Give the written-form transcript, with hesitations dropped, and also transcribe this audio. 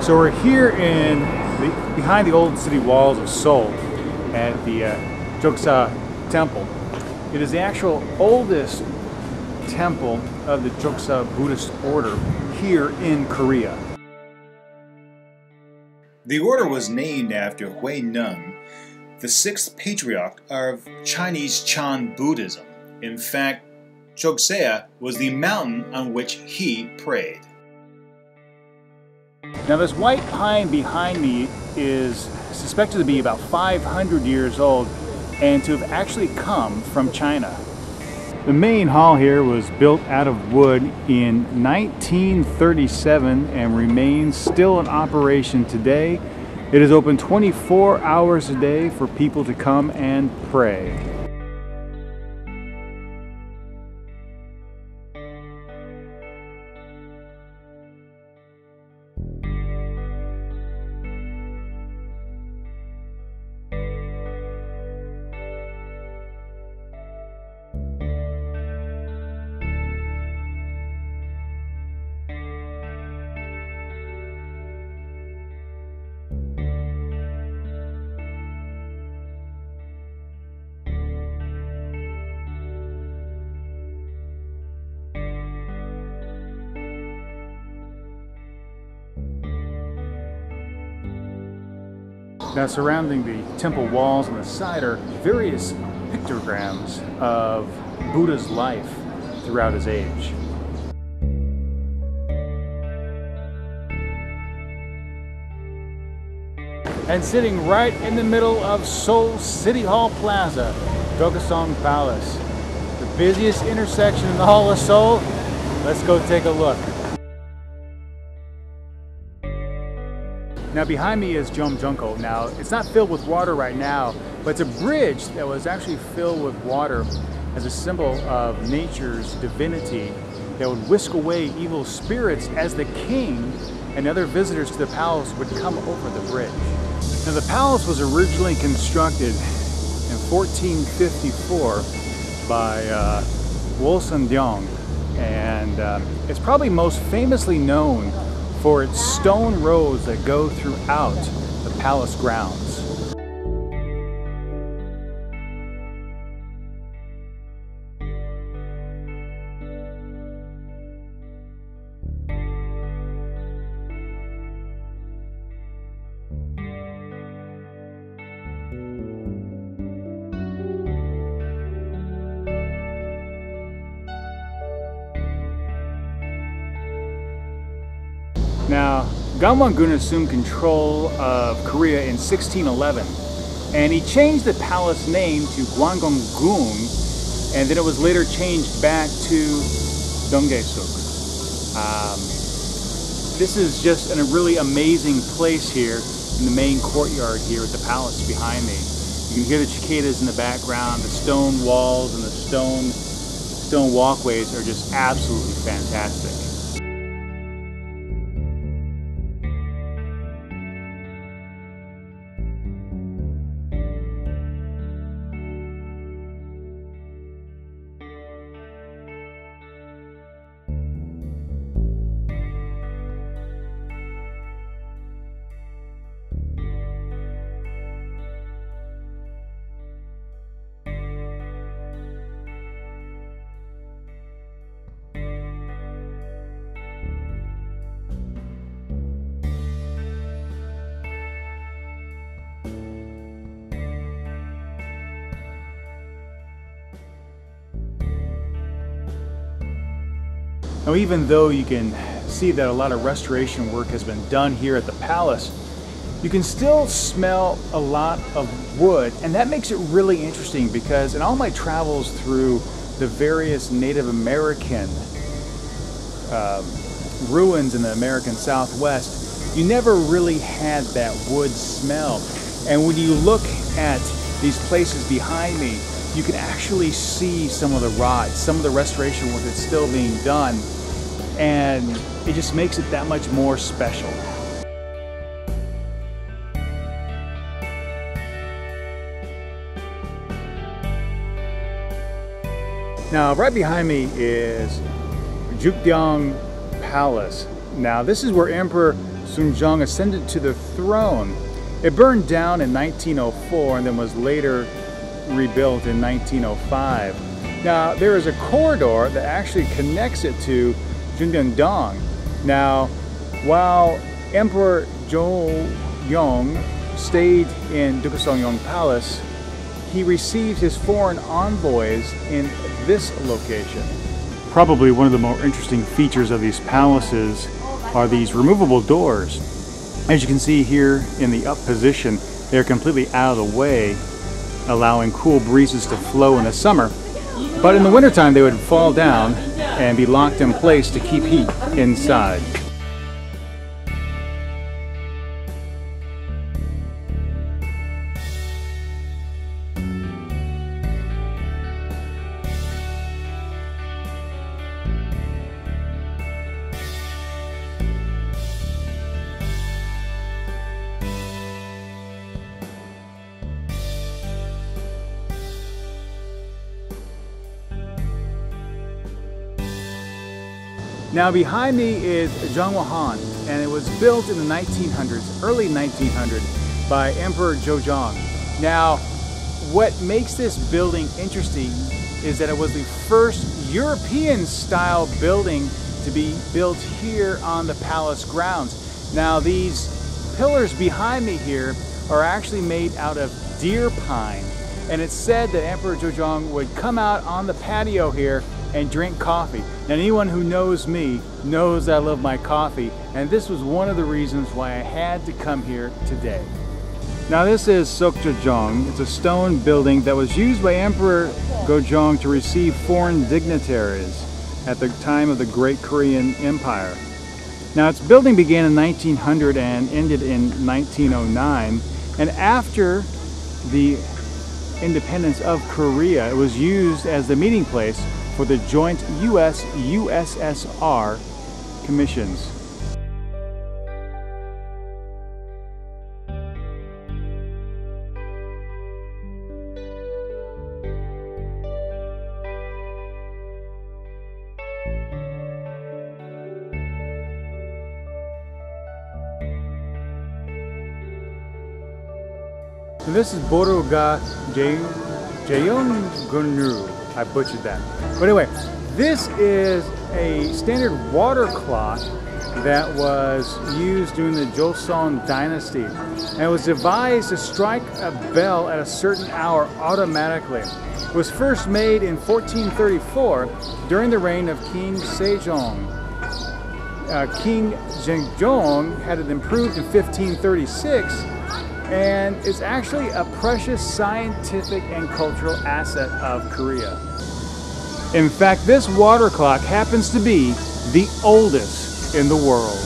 So we're here behind the old city walls of Seoul at the Chogysea temple. It is the actual oldest temple of the Chogysea Buddhist order here in Korea. The order was named after Hui Neng, the sixth patriarch of Chinese Chan Buddhism. In fact, Chogysea was the mountain on which he prayed. Now this white pine behind me is suspected to be about 500 years old and to have actually come from China. The main hall here was built out of wood in 1937 and remains still in operation today. It is open 24 hours a day for people to come and pray. Now surrounding the temple walls on the side are various pictograms of Buddha's life throughout his age. And sitting right in the middle of Seoul City Hall Plaza, Deoksugung Palace, the busiest intersection in all of Seoul. Let's go take a look. Now behind me is Chogysea. Now it's not filled with water right now, but it's a bridge that was actually filled with water as a symbol of nature's divinity that would whisk away evil spirits as the king and other visitors to the palace would come over the bridge. Now the palace was originally constructed in 1454 by Deoksugung, and it's probably most famously known for its stone roads that go throughout the palace grounds. Now, Gamwon-gun assumed control of Korea in 1611, and he changed the palace name to Gwanggong-gung, and then it was later changed back to Deoksugung. This is just a really amazing place here in the main courtyard here with the palace behind me. You can hear the cicadas in the background, the stone walls and the stone walkways are just absolutely fantastic. Now, even though you can see that a lot of restoration work has been done here at the palace, you can still smell a lot of wood, and that makes it really interesting because in all my travels through the various Native American ruins in the American Southwest, you never really had that wood smell. And when you look at these places behind me, you can actually see some of the rot, some of the restoration work that's still being done, and it just makes it that much more special. Now, right behind me is Chogysea Palace. Now, this is where Emperor Deoksugung ascended to the throne. It burned down in 1904 and then was later rebuilt in 1905. Now, there is a corridor that actually connects it to Jundiandong. Now, while Emperor Zhou stayed in Deoksugung Palace, he received his foreign envoys in this location. Probably one of the more interesting features of these palaces are these removable doors. As you can see here in the up position, they're completely out of the way, allowing cool breezes to flow in the summer. But in the wintertime, they would fall down and be locked in place to keep heat inside. Now behind me is Zhangwahan, and it was built in the 1900s, early 1900s, by Emperor Zhou. Now, what makes this building interesting is that it was the first European-style building to be built here on the palace grounds. Now, these pillars behind me here are actually made out of deer pine, and it's said that Emperor Zhou would come out on the patio here and drink coffee. Now, anyone who knows me knows that I love my coffee, and this was one of the reasons why I had to come here today. Now, this is Deoksugung. It's a stone building that was used by Emperor Gojong to receive foreign dignitaries at the time of the Great Korean Empire. Now, its building began in 1900 and ended in 1909, and after the independence of Korea, it was used as the meeting place for the joint US-USSR commissions. So this is Boroga Jeongunru. I butchered that. But anyway, this is a standard water clock that was used during the Joseon dynasty. And it was devised to strike a bell at a certain hour automatically. It was first made in 1434 during the reign of King Sejong. King Zhengzong had it improved in 1536, and it's actually a precious scientific and cultural asset of Korea. In fact, this water clock happens to be the oldest in the world.